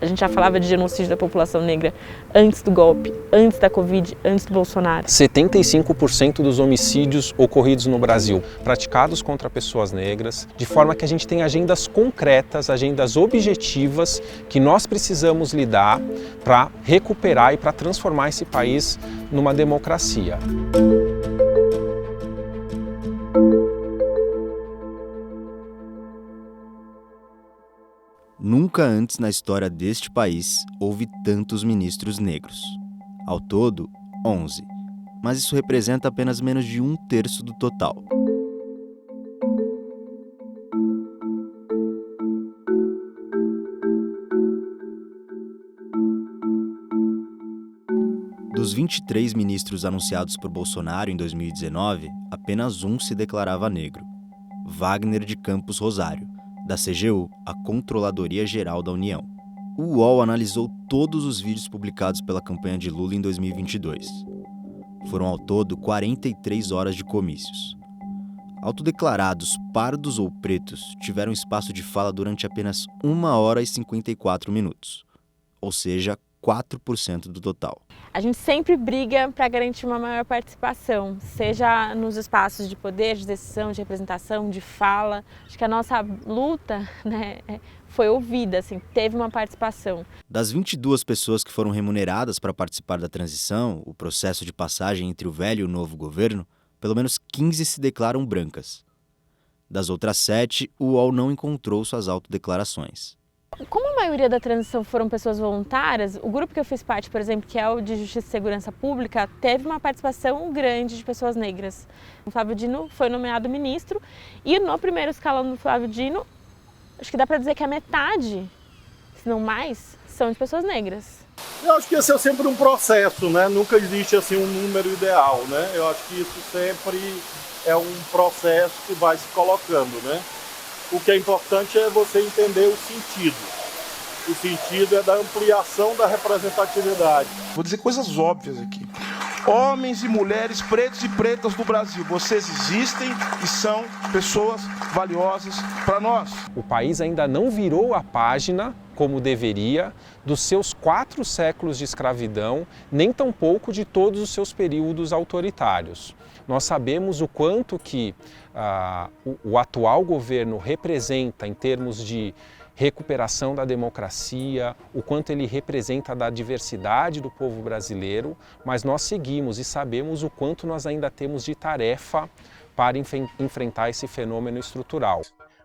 A gente já falava de genocídio da população negra antes do golpe, antes da Covid, antes do Bolsonaro. 75% dos homicídios ocorridos no Brasil praticados contra pessoas negras, de forma que a gente tem agendas concretas, agendas objetivas que nós precisamos lidar para recuperar e para transformar esse país numa democracia. Nunca antes na história deste país houve tantos ministros negros. Ao todo, 11. Mas isso representa apenas menos de 1/3 do total. Dos 23 ministros anunciados por Bolsonaro em 2019, apenas um se declarava negro: Wagner de Campos Rosário, da CGU, a Controladoria Geral da União. O UOL analisou todos os vídeos publicados pela campanha de Lula em 2022. Foram ao todo 43 horas de comícios. Autodeclarados pardos ou pretos tiveram espaço de fala durante apenas 1 hora e 54 minutos, ou seja, 4% do total. A gente sempre briga para garantir uma maior participação, seja nos espaços de poder, de decisão, de representação, de fala. Acho que a nossa luta, foi ouvida, assim, teve uma participação. Das 22 pessoas que foram remuneradas para participar da transição, o processo de passagem entre o velho e o novo governo, pelo menos 15 se declaram brancas. Das outras 7, o UOL não encontrou suas autodeclarações. Como a maioria da transição foram pessoas voluntárias, o grupo que eu fiz parte, por exemplo, que é o de Justiça e Segurança Pública, teve uma participação grande de pessoas negras. O Flávio Dino foi nomeado ministro e no primeiro escalão do Flávio Dino, acho que dá para dizer que a metade, se não mais, são de pessoas negras. Eu acho que esse é sempre um processo, né? Nunca existe assim um número ideal, né? Eu acho que isso sempre é um processo que vai se colocando, né? O que é importante é você entender o sentido. O sentido é da ampliação da representatividade. Vou dizer coisas óbvias aqui. Homens e mulheres, pretos e pretas do Brasil, vocês existem e são pessoas valiosas para nós. O país ainda não virou a página, como deveria, dos seus 4 séculos de escravidão, nem tampouco de todos os seus períodos autoritários. Nós sabemos o quanto que o atual governo representa em termos de recuperação da democracia, o quanto ele representa da diversidade do povo brasileiro, mas nós seguimos e sabemos o quanto nós ainda temos de tarefa para enfrentar esse fenômeno estrutural.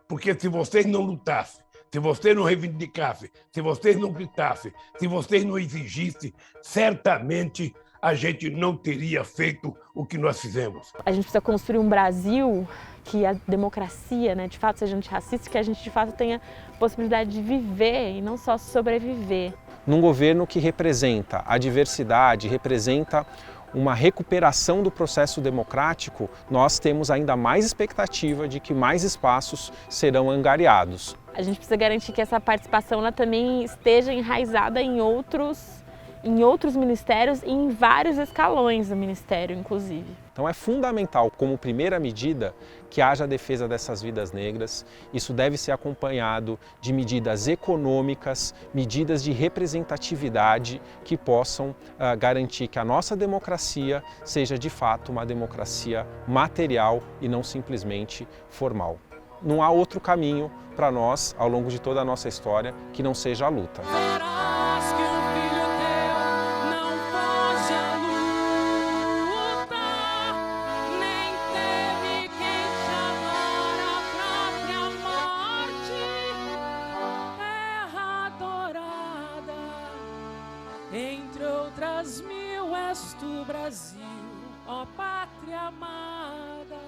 Porque se vocês não lutassem, se vocês não reivindicassem, se vocês não gritassem, se vocês não exigissem, certamente a gente não teria feito o que nós fizemos. A gente precisa construir um Brasil que a democracia, de fato, seja antirracista, que a gente de fato tenha possibilidade de viver e não só sobreviver. Num governo que representa a diversidade, representa uma recuperação do processo democrático, nós temos ainda mais expectativa de que mais espaços serão angariados. A gente precisa garantir que essa participação ela também esteja enraizada em outros ministérios e em vários escalões do ministério, inclusive. Então é fundamental, como primeira medida, que haja a defesa dessas vidas negras. Isso deve ser acompanhado de medidas econômicas, medidas de representatividade que possam garantir que a nossa democracia seja de fato uma democracia material e não simplesmente formal. Não há outro caminho para nós, ao longo de toda a nossa história, que não seja a luta. Entre outras mil és tu, Brasil, ó pátria amada,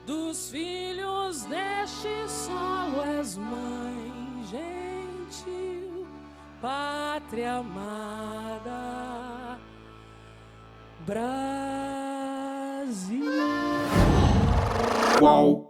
dos filhos deste solo és mãe gentil, pátria amada, Brasil. UOL.